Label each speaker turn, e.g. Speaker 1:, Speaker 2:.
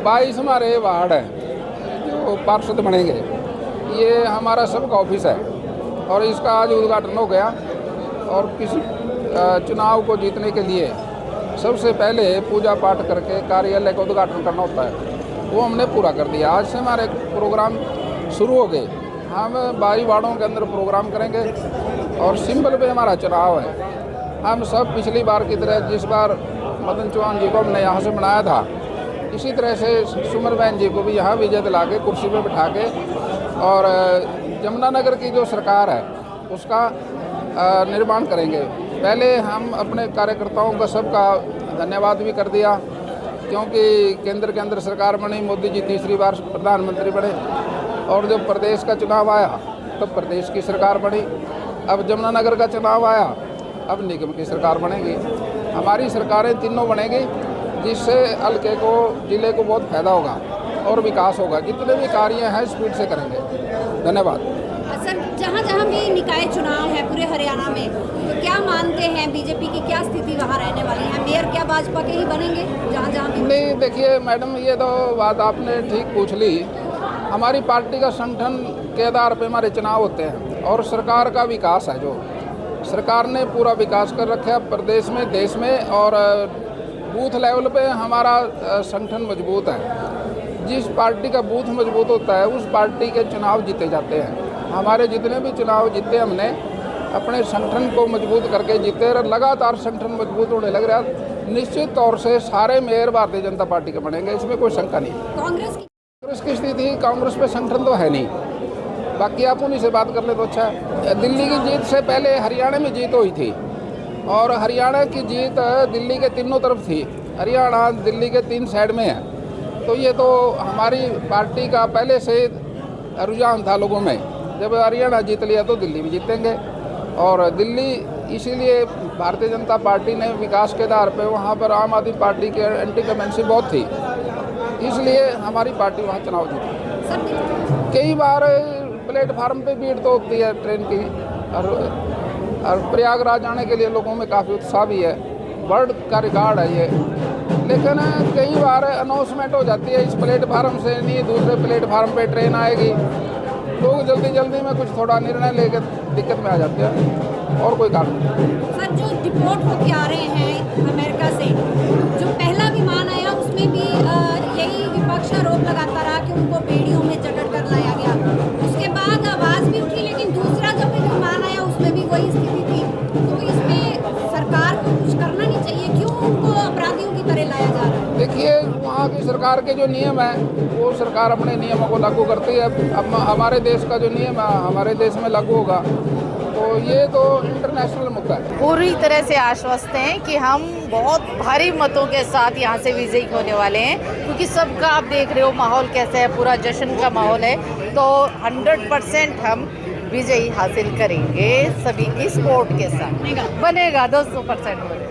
Speaker 1: 22 हमारे वार्ड हैं जो पार्षद बनेंगे, ये हमारा सबका ऑफिस है और इसका आज उद्घाटन हो गया। और किसी चुनाव को जीतने के लिए सबसे पहले पूजा पाठ करके कार्यालय का उद्घाटन करना होता है, वो हमने पूरा कर दिया। आज से हमारे प्रोग्राम शुरू हो गए। हम 22 वार्डों के अंदर प्रोग्राम करेंगे और सिंबल पे हमारा चुनाव है। हम सब पिछली बार की तरह, जिस बार मदन चौहान जी को हमने यहाँ से बनाया था, इसी तरह से सुमन बहन जी को भी यहाँ विजय दिला के कुर्सी पे बिठा के और जमुनानगर की जो सरकार है उसका निर्माण करेंगे। पहले हम अपने कार्यकर्ताओं का सबका धन्यवाद भी कर दिया, क्योंकि केंद्र के अंदर सरकार बनी, मोदी जी तीसरी बार प्रधानमंत्री बने और जब प्रदेश का चुनाव आया तब प्रदेश की सरकार बनी। अब जमुनानगर का चुनाव आया, अब निगम की सरकार बनेगी। हमारी सरकारें तीनों बनेगी, जिससे हल्के को, जिले को बहुत फायदा होगा और विकास होगा। जितने भी कार्य हैं स्पीड से करेंगे। धन्यवाद।
Speaker 2: सर, जहाँ जहाँ भी निकाय चुनाव है पूरे हरियाणा में, तो क्या मानते हैं बीजेपी की क्या स्थिति वहाँ रहने वाली है? मेयर क्या भाजपा के ही बनेंगे जहाँ जहाँ भी?
Speaker 1: नहीं, देखिए मैडम, ये तो बात आपने ठीक पूछ ली। हमारी पार्टी का संगठन के आधार पे हमारे चुनाव होते हैं और सरकार का विकास है, जो सरकार ने पूरा विकास कर रखा है प्रदेश में, देश में, और बूथ लेवल पे हमारा संगठन मजबूत है। जिस पार्टी का बूथ मजबूत होता है उस पार्टी के चुनाव जीते जाते हैं। हमारे जितने भी चुनाव जीते हमने अपने संगठन को मजबूत करके जीते और लगातार संगठन मजबूत होने लग रहा है। निश्चित तौर से सारे मेयर भारतीय जनता पार्टी के बनेंगे, इसमें कोई शंका नहीं। कांग्रेस की स्थिति, कांग्रेस पे संगठन तो है नहीं, बाकी आप उन्हीं से बात कर ले तो अच्छा है। दिल्ली की जीत से पहले हरियाणा में जीत हुई थी और हरियाणा की जीत दिल्ली के तीनों तरफ थी। हरियाणा दिल्ली के 3 साइड में है, तो ये तो हमारी पार्टी का पहले से रुझान था लोगों में। जब हरियाणा जीत लिया तो दिल्ली भी जीतेंगे। और दिल्ली इसीलिए भारतीय जनता पार्टी ने विकास के आधार पे, वहाँ पर आम आदमी पार्टी की एंटी कमेंसी बहुत थी, इसलिए हमारी पार्टी वहाँ चुनाव जीती। कई बार प्लेटफार्म पे भीड़ तो होती है ट्रेन की, और प्रयागराज जाने के लिए लोगों में काफ़ी उत्साह भी है। वर्ल्ड का रिकॉर्ड है ये, लेकिन कई बार अनाउंसमेंट हो जाती है इस प्लेटफार्म से नहीं दूसरे प्लेटफार्म पे ट्रेन आएगी, लोग जल्दी जल्दी में कुछ थोड़ा निर्णय लेकर दिक्कत में आ जाते हैं, और कोई कारण नहीं।
Speaker 2: सर, जो डिपोर्ट होके आ रहे हैं अमेरिका से, जो पहला विमान आया उसमें भी यही विपक्ष आरोप लगाता रहा कि उनको बेड़ियों में जकड़ कर लाया गया। उसके बाद आवाज़ भी उठी, लेकिन दूसरा जब भी विमान आया उसमें भी वही स्थिति थी। तो इसमें सरकार को कुछ करना नहीं चाहिए? क्यों उनको अपराधियों की तरह लाया जा रहा है?
Speaker 1: देखिए, वहाँ की सरकार के जो नियम हैं वो सरकार अपने नियमों को लागू करती है। अब हमारे देश का जो नियम है हमारे देश में लागू होगा, तो ये तो इंटरनेशनल मुद्दा है।
Speaker 3: पूरी तरह से आश्वस्त हैं कि हम बहुत भारी मतों के साथ यहाँ से विजयी होने वाले हैं, क्योंकि सबका आप देख रहे हो माहौल कैसा है, पूरा जश्न का माहौल है। तो 100% हम विजयी हासिल करेंगे, सभी की सपोर्ट के साथ बनेगा 200%।